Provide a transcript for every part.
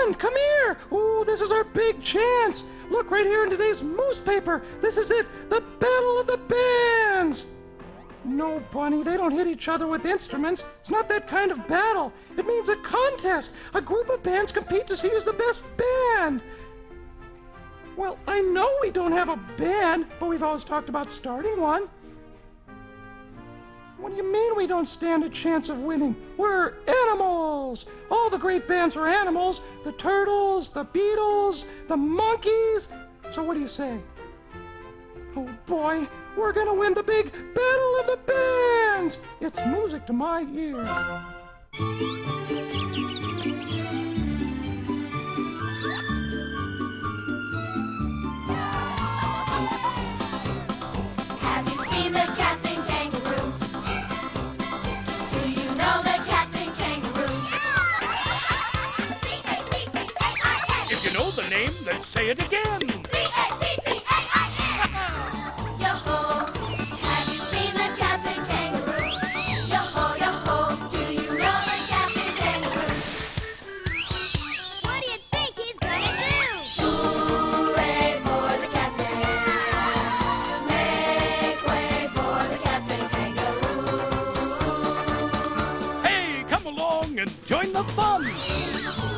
band, come here! Ooh, this is our big chance! Look right here in today's Moose paper. This is it, the Battle of the Bands! No, Bunny, they don't hit each other with instruments. It's not that kind of battle. It means a contest. A group of bands compete to see who's the best band. Well, I know we don't have a band, but we've always talked about starting one. What do you mean we don't stand a chance of winning? We're animals! All the great bands are animals. The Turtles, the Beatles, the Monkeys. So what do you say? Oh boy, we're gonna win the big Battle of the Bands! It's music to my ears. Have you seen the Captain Kangaroo? Do you know the Captain Kangaroo? C-A-P-T-A-I-N. If you know the name, then say it again. C-A-P-T-A-I-N. Yo-ho, have you seen the Captain Kangaroo? Yo-ho, yo-ho, do you know the Captain Kangaroo? What do you think he's gonna do? Hooray for the Captain! Make way for the Captain Kangaroo! Hey, come along and join the fun.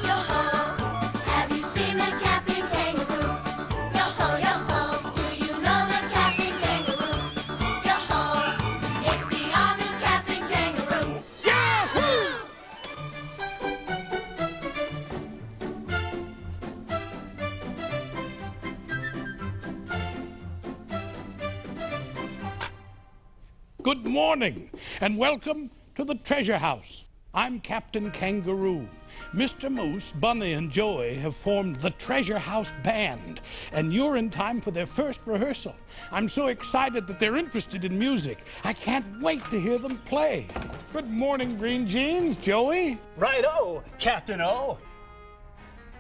Yo-ho, have you seen the Captain Kangaroo? Yo-ho, yo-ho, do you know the Captain Kangaroo? Yo-ho, it's the all-new Captain Kangaroo. Yahoo! Good morning, and welcome to the Treasure House. I'm Captain Kangaroo. Mr. Moose, Bunny, and Joey have formed the Treasure House Band, and you're in time for their first rehearsal. I'm so excited that they're interested in music. I can't wait to hear them play. Good morning, Green Jeans. Joey? Right-o, Captain O.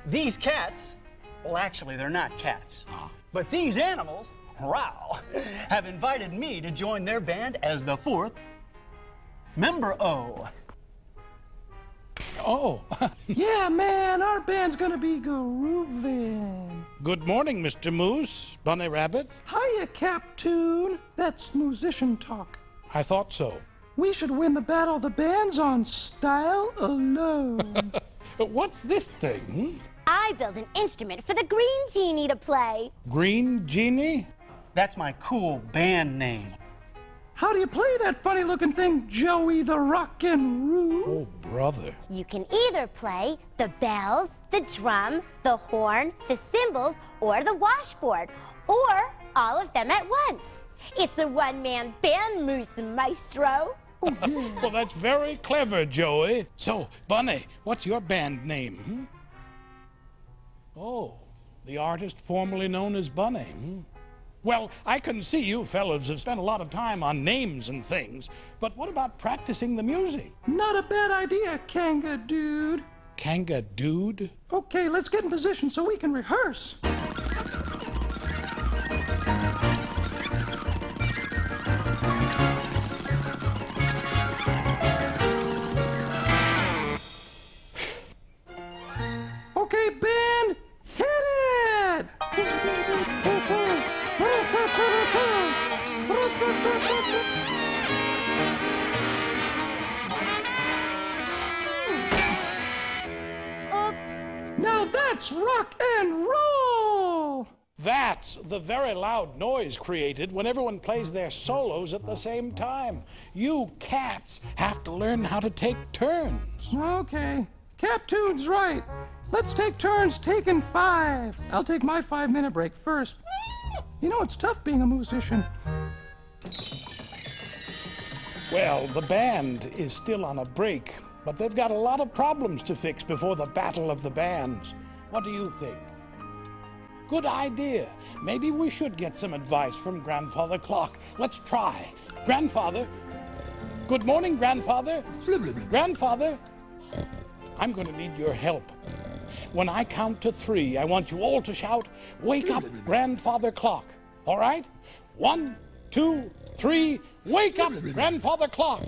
These cats, well, actually, they're not cats. But these animals, wow, have invited me to join their band as the fourth member O. Oh, Yeah, man, our band's gonna be groovin'. good morning, Mr. Moose, Bunny Rabbit. Hiya, Captoon. That's musician talk. I thought so. We should win the Battle of the Bands on style alone. But what's this thing? I built an instrument for the Green Genie to play. Green Genie? That's my cool band name. How do you play that funny-looking thing, Joey the Rockin' Oh, brother. You can either play the bells, the drum, the horn, the cymbals, or the washboard, or all of them at once. It's a one-man band, Moose Maestro. Well, that's very clever, Joey. So, Bunny, what's your band name? Oh, the artist formerly known as Bunny. Well, I can see you fellas have spent a lot of time on names and things, but what about practicing the music? Not a bad idea, Kanga Dude. Kanga dude? Okay, let's get in position so we can rehearse. Okay, band, hit it! Oops. Now that's rock and roll! That's the very loud noise created when everyone plays their solos at the same time. You cats have to learn how to take turns. Okay, Captoon's right. Let's take turns taking 5. I'll take my 5-minute break first. You know, it's tough being a musician. Well, the band is still on a break, but they've got a lot of problems to fix before the Battle of the Bands. What do you think? Good idea. Maybe we should get some advice from Grandfather Clock. Let's try. Grandfather. Good morning, Grandfather. Grandfather. I'm going to need your help. When I count to 3, I want you all to shout, "Wake up, Grandfather Clock." All right? 1, 2, 3, wake up, Grandfather Clock.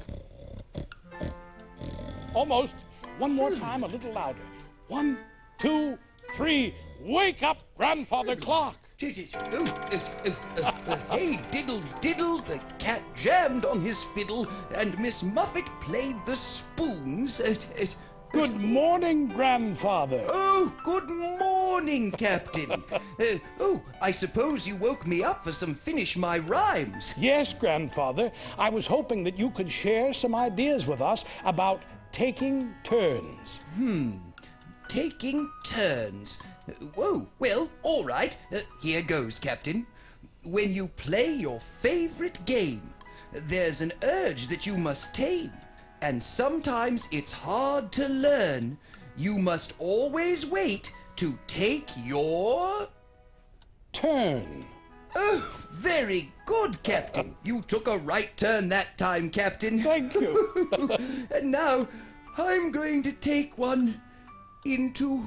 Almost. One more time, a little louder. 1, 2, 3. Wake up, Grandfather Clock! Hey, diddle, diddle, the cat jammed on his fiddle, and Miss Muffet played the spoons. Good morning, Grandfather. Oh, good morning, Captain. I suppose you woke me up for some Finish My Rhymes. Yes, Grandfather. I was hoping that you could share some ideas with us about taking turns. Taking turns. Whoa, well, all right. Here goes, Captain. When you play your favorite game, there's an urge that you must tame. And sometimes it's hard to learn. You must always wait to take your Turn. Oh, very good, Captain. You took a right turn that time, Captain. Thank you. And now I'm going to take one into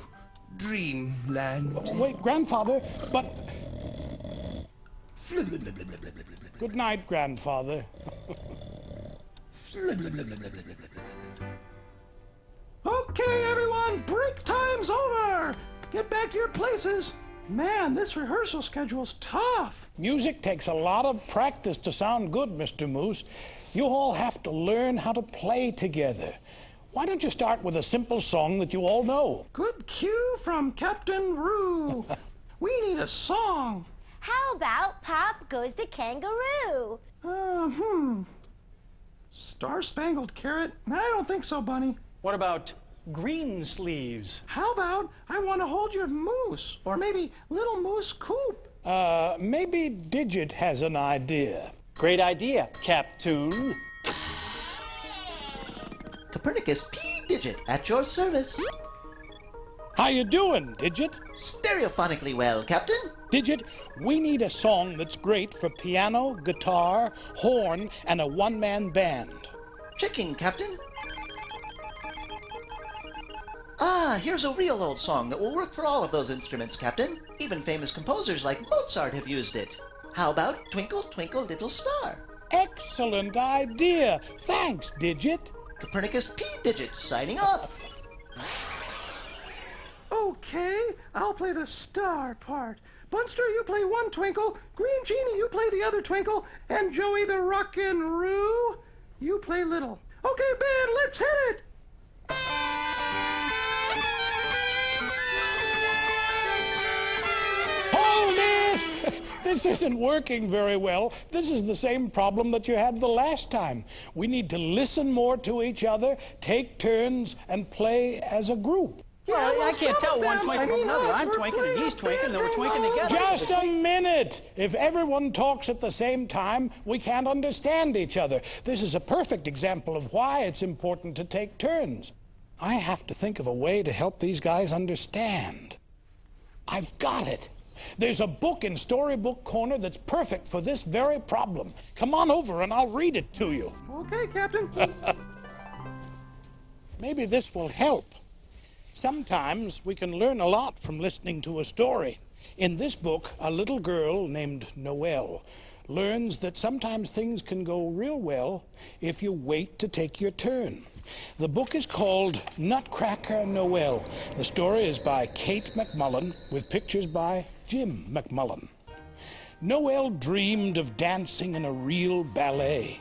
dreamland. Wait, Grandfather, but... Good night, Grandfather. Okay, everyone, break time's over. Get back to your places. Man, this rehearsal schedule's tough. Music takes a lot of practice to sound good, Mr. Moose. You all have to learn how to play together. Why don't you start with a simple song that you all know? Good cue from Captain Roo. We need a song. How about Pop Goes the Kangaroo? Star-Spangled Carrot? I don't think so, Bunny. What about green sleeves? How about I Want to Hold Your Moose? Or maybe Little Moose Coop? Maybe Digit has an idea. Great idea, Captoon. Copernicus P. Digit at your service. How you doing, Digit? Stereophonically well, Captain. Digit, we need a song that's great for piano, guitar, horn, and a one-man band. Checking, Captain. Ah, here's a real old song that will work for all of those instruments, Captain. Even famous composers like Mozart have used it. How about Twinkle, Twinkle, Little Star? Excellent idea. Thanks, Digit. Copernicus P. Digit signing off. Okay, I'll play the star part. Bunster, you play one twinkle. Green Genie, you play the other twinkle. And Joey the Rockin' Roo, you play little. Okay, band, let's hit it! Hold it! This isn't working very well. This is the same problem that you had the last time. We need to listen more to each other, take turns, and play as a group. Well, I can't tell one them, twinkle from another. I'm twinkling and he's twinkling, and we're twinkling together. Just a minute! If everyone talks at the same time, we can't understand each other. This is a perfect example of why it's important to take turns. I have to think of a way to help these guys understand. I've got it. There's a book in Storybook Corner that's perfect for this very problem. Come on over and I'll read it to you. Okay, Captain. Maybe this will help. Sometimes we can learn a lot from listening to a story. In this book, a little girl named Noelle learns that sometimes things can go real well if you wait to take your turn. The book is called Nutcracker Noelle. The story is by Kate McMullen with pictures by Jim McMullen. Noelle dreamed of dancing in a real ballet.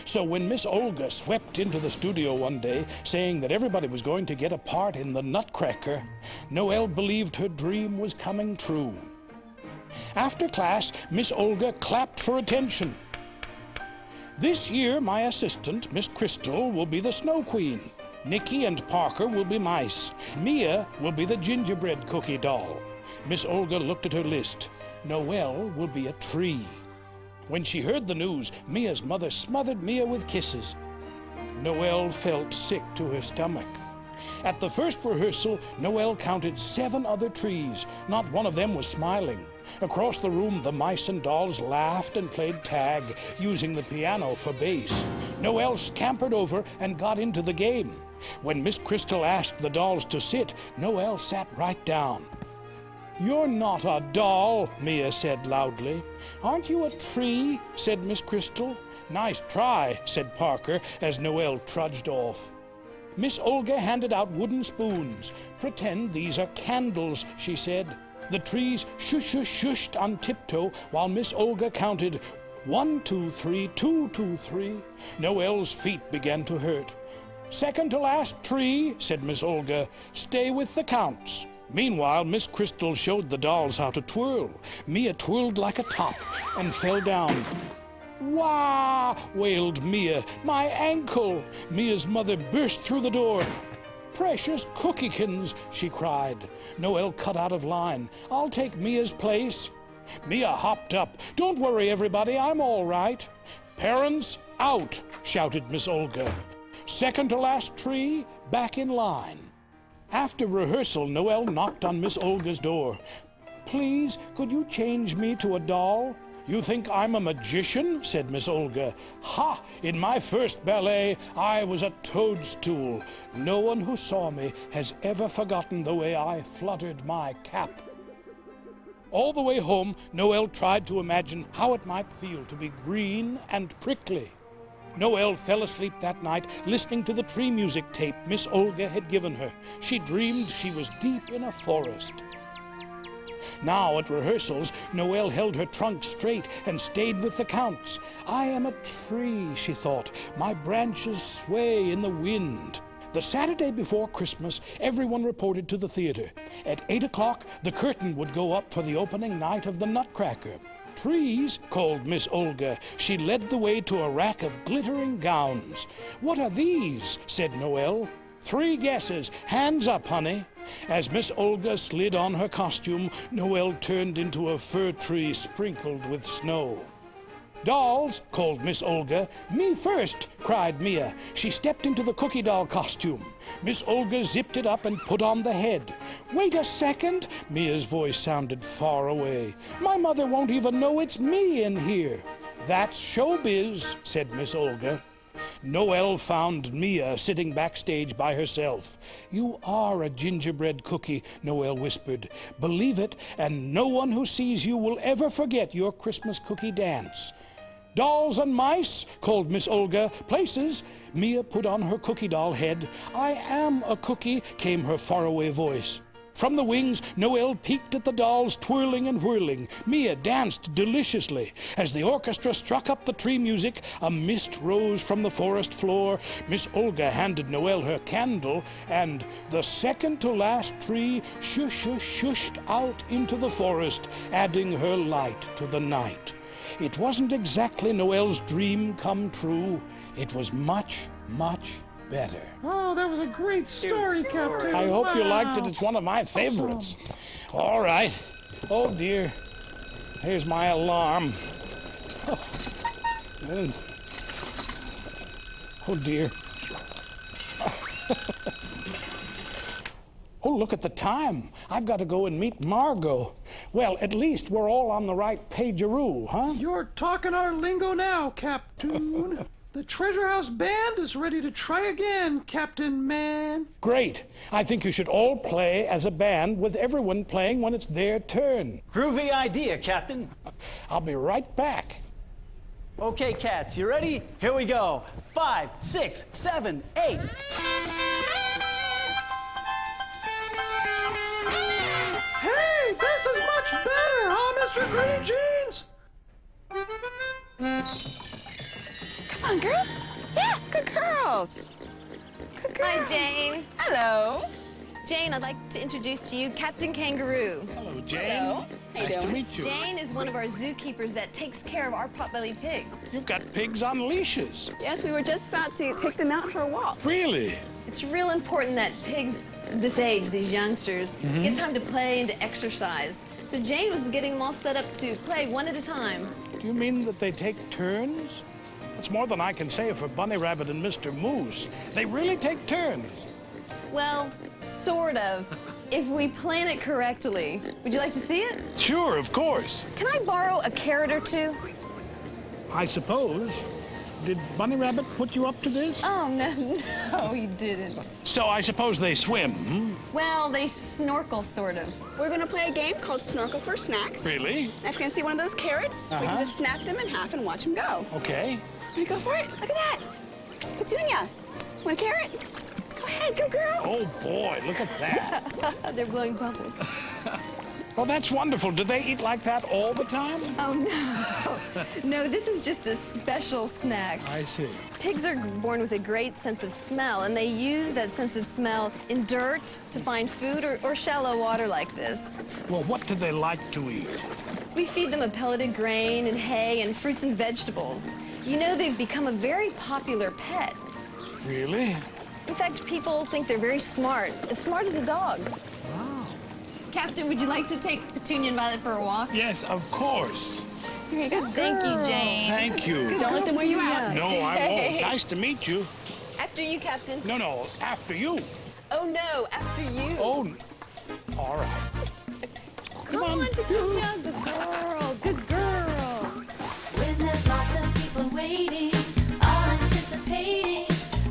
So when Miss Olga swept into the studio one day saying that everybody was going to get a part in the Nutcracker, Noelle believed her dream was coming true. After class, Miss Olga clapped for attention. This year, my assistant, Miss Crystal, will be the Snow Queen. Nikki and Parker will be mice. Mia will be the gingerbread cookie doll. Miss Olga looked at her list. Noelle will be a tree. When she heard the news, Mia's mother smothered Mia with kisses. Noelle felt sick to her stomach. At the first rehearsal, Noelle counted 7 other trees. Not one of them was smiling. Across the room, the mice and dolls laughed and played tag, using the piano for bass. Noelle scampered over and got into the game. When Miss Crystal asked the dolls to sit, Noelle sat right down. "You're not a doll," Mia said loudly. "Aren't you a tree?" said Miss Crystal. "Nice try," said Parker as Noelle trudged off. Miss Olga handed out wooden spoons. "Pretend these are candles," she said. The trees shush-shush-shushed on tiptoe while Miss Olga counted 1, 2, 3, 2, 2, 3. Noel's feet began to hurt. "Second to last tree," said Miss Olga. "Stay with the counts." Meanwhile, Miss Crystal showed the dolls how to twirl. Mia twirled like a top and fell down. "Wah!" wailed Mia. "My ankle!" Mia's mother burst through the door. "Precious cookiekins," she cried. Noel cut out of line. "I'll take Mia's place." Mia hopped up. "Don't worry, everybody, I'm all right." "Parents, out!" shouted Miss Olga. "Second to last tree, back in line." After rehearsal, Noel knocked on Miss Olga's door. "Please, could you change me to a doll?" "You think I'm a magician?" said Miss Olga. "Ha! In my first ballet, I was a toadstool. No one who saw me has ever forgotten the way I fluttered my cap." All the way home, Noel tried to imagine how it might feel to be green and prickly. Noel fell asleep that night listening to the tree music tape Miss Olga had given her. She dreamed she was deep in a forest. Now at rehearsals, Noel held her trunk straight and stayed with the counts. "I am a tree," she thought. "My branches sway in the wind." The Saturday before Christmas, everyone reported to the theater. At 8 o'clock, the curtain would go up for the opening night of the Nutcracker. "Trees," called Miss Olga. She led the way to a rack of glittering gowns. "What are these?" said Noel. "3 guesses. Hands up, honey." As Miss Olga slid on her costume, Noel turned into a fir tree sprinkled with snow. "Dolls," called Miss Olga. "Me first," cried Mia. She stepped into the cookie doll costume. Miss Olga zipped it up and put on the head. "Wait a second," Mia's voice sounded far away. "My mother won't even know it's me in here." "That's showbiz," said Miss Olga. Noel found Mia sitting backstage by herself. "You are a gingerbread cookie," Noel whispered. "Believe it, and no one who sees you will ever forget your Christmas cookie dance." "Dolls and mice," called Miss Olga. "Places." Mia put on her cookie doll head. "I am a cookie," came her faraway voice. From the wings, Noel peeked at the dolls twirling and whirling. Mia danced deliciously. As the orchestra struck up the tree music, a mist rose from the forest floor. Miss Olga handed Noel her candle, and the second to last tree shush-shush-shushed out into the forest, adding her light to the night. It wasn't exactly Noel's dream come true. It was much, much better. Oh, that was a great story, Captain. I hope you liked it. Wow. It's one of my favorites. All right. Oh, dear. Here's my alarm. Oh, dear. Oh, look at the time. I've got to go and meet Margot. Well, at least we're all on the right pageroo, huh? You're talking our lingo now, Captain. The Treasure House Band is ready to try again, Captain Man. Great. I think you should all play as a band with everyone playing when it's their turn. Groovy idea, Captain. I'll be right back. Okay, cats, you ready? Here we go. 5, 6, 7, 8. Hey, this is much better, huh, Mr. Green Jeans? Come on, girls. Yes, good girls. Good girls. Hi, Jane. Hello. Jane, I'd like to introduce to you Captain Kangaroo. Hello, Jane. Hello. How you Nice to doing? meet you. Jane is one of our zookeepers that takes care of our pot-bellied pigs. You've got pigs on leashes. Yes, we were just about to take them out for a walk. Really? It's real important that pigs this age, these youngsters, get time to play and to exercise. So Jane was getting them all set up to play one at a time. Do you mean that they take turns? That's more than I can say for Bunny Rabbit and Mr. Moose. They really take turns. Well, sort of. If we plan it correctly. Would you like to see it? Sure, of course. Can I borrow a carrot or two? I suppose. Did Bunny Rabbit put you up to this? Oh, no, he didn't. So I suppose they swim, hmm? Well, they snorkel, sort of. We're going to play a game called Snorkel for Snacks. Really? And if you can see one of those carrots, we can just snap them in half and watch them go. Okay. Want to go for it? Look at that. Petunia. Want a carrot? Come ahead, go girl. Oh boy, look at that. They're blowing bubbles. Well, that's wonderful. Do they eat like that all the time? Oh, no. No, this is just a special snack. I see. Pigs are born with a great sense of smell, and they use that sense of smell in dirt to find food or shallow water like this. Well, what do they like to eat? We feed them a pelleted grain and hay and fruits and vegetables. You know, they've become a very popular pet. Really? In fact, people think they're very smart as a dog. Wow. Captain, would you like to take Petunia and Violet for a walk? Yes, of course. Good Thank you, Jane. Thank you. Don't let them wear you out. No, I won't. Nice to meet you. After you, Captain. No, after you. Oh, no, after you. Oh, all right. Come on, Petunia. Good girl. Good girl. When there's lots of people waiting, all anticipating,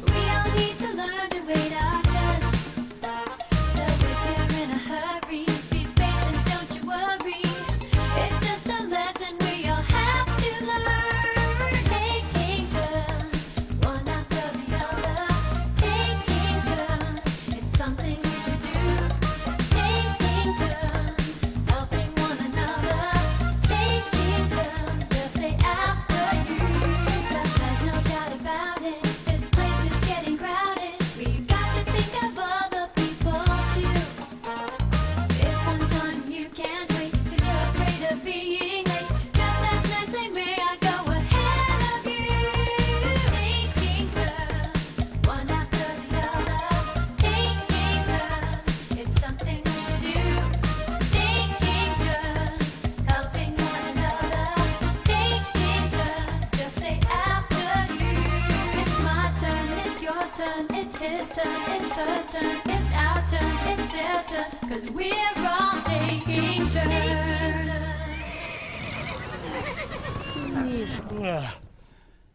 we all need to learn to wait our turn. So if you're in a hurry, just be patient, don't you worry. It's just a lesson we all have to learn. Taking turns, one after the other. Taking turns, it's something we should do. Taking turns, helping one another. Taking turns, they'll say after you. But there's no doubt about it, this place is getting crowded. We've got to think of other people too. If one time you can't wait, 'cause you're afraid of being late, just as nicely may I go ahead of you. Taking turns, one after the other. Taking turns, it's something we should do. Taking turns, helping one another. Taking turns, just say after you. It's my turn, it's your turn, it's his turn, it's her turn, it's our turn, it's their turn, 'cause we're all taking turns.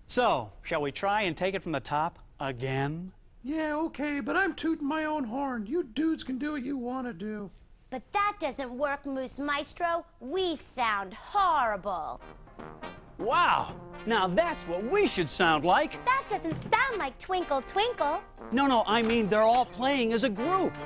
So, shall we try and take it from the top again? Yeah, okay, but I'm tooting my own horn. You dudes can do what you want to do. But that doesn't work, Moose Maestro. We sound horrible. Wow! Now that's what we should sound like. That doesn't sound like Twinkle Twinkle. No, I mean they're all playing as a group.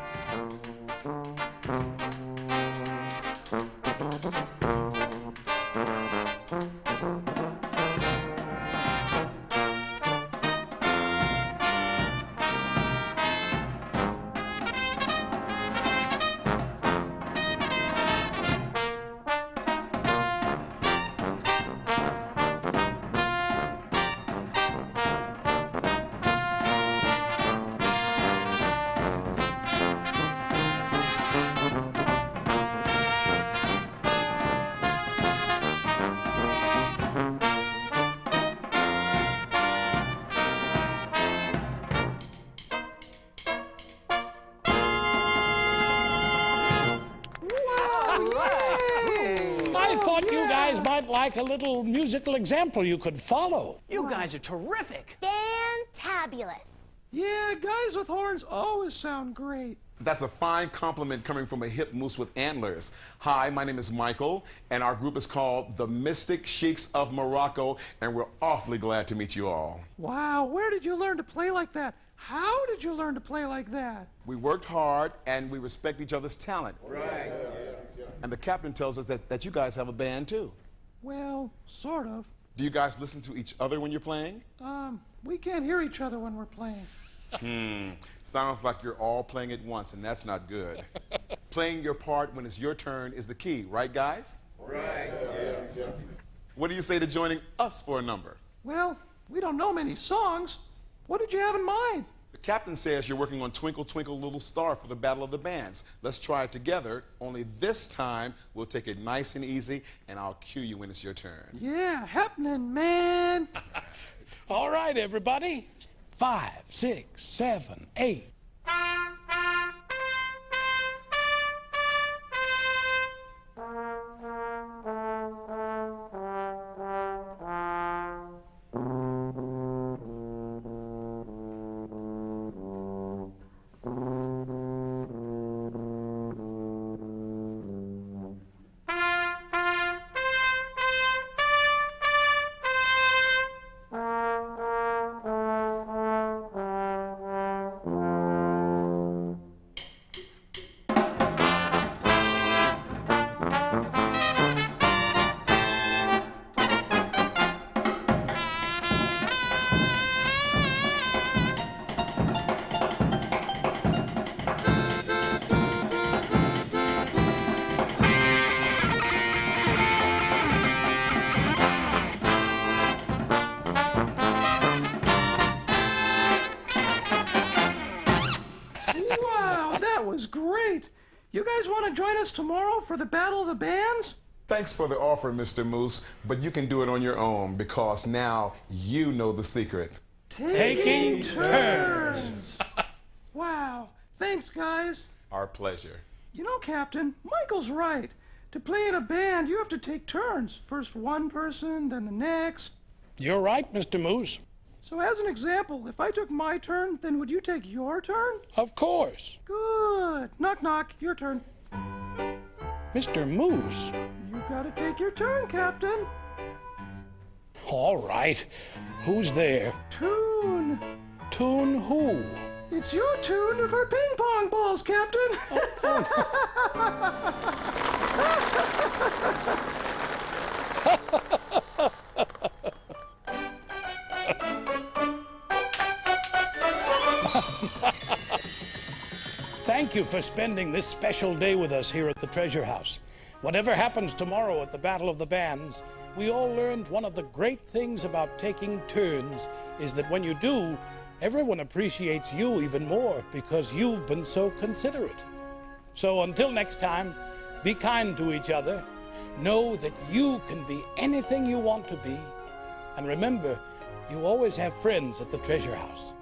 I thought you guys might like a little musical example you could follow. You guys are terrific. Fantabulous. Yeah, guys with horns always sound great. That's a fine compliment coming from a hip moose with antlers. Hi, my name is Michael, and our group is called the Mystic Sheiks of Morocco, and we're awfully glad to meet you all. Wow, where did you learn to play like that? How did you learn to play like that? We worked hard, and we respect each other's talent. Right. And the captain tells us that you guys have a band, too. Well, sort of. Do you guys listen to each other when you're playing? We can't hear each other when we're playing. Sounds like you're all playing at once, and that's not good. Playing your part when it's your turn is the key, right, guys? Right. Yeah. What do you say to joining us for a number? Well, we don't know many songs. What did you have in mind? The captain says you're working on Twinkle, Twinkle, Little Star for the Battle of the Bands. Let's try it together, only this time we'll take it nice and easy, and I'll cue you when it's your turn. Yeah, happening, man. All right, everybody. 5, 6, 7, 8. great. You guys want to join us tomorrow for the Battle of the Bands? Thanks for the offer, Mr. Moose, but you can do it on your own because now you know the secret. Taking turns. Wow. Thanks, guys. Our pleasure. You know, Captain, Michael's right. To play in a band, you have to take turns. First one person, then the next. You're right, Mr. Moose. So as an example, if I took my turn, then would you take your turn? Of course. Good. Knock, knock. Your turn. Mr. Moose. You gotta take your turn, Captain. All right. Who's there? Tune. Tune who? It's your tune for ping pong balls, Captain. Thank you for spending this special day with us here at the Treasure House. Whatever happens tomorrow at the Battle of the Bands, we all learned one of the great things about taking turns is that when you do, everyone appreciates you even more because you've been so considerate. So until next time, be kind to each other. Know that you can be anything you want to be. And remember, you always have friends at the Treasure House.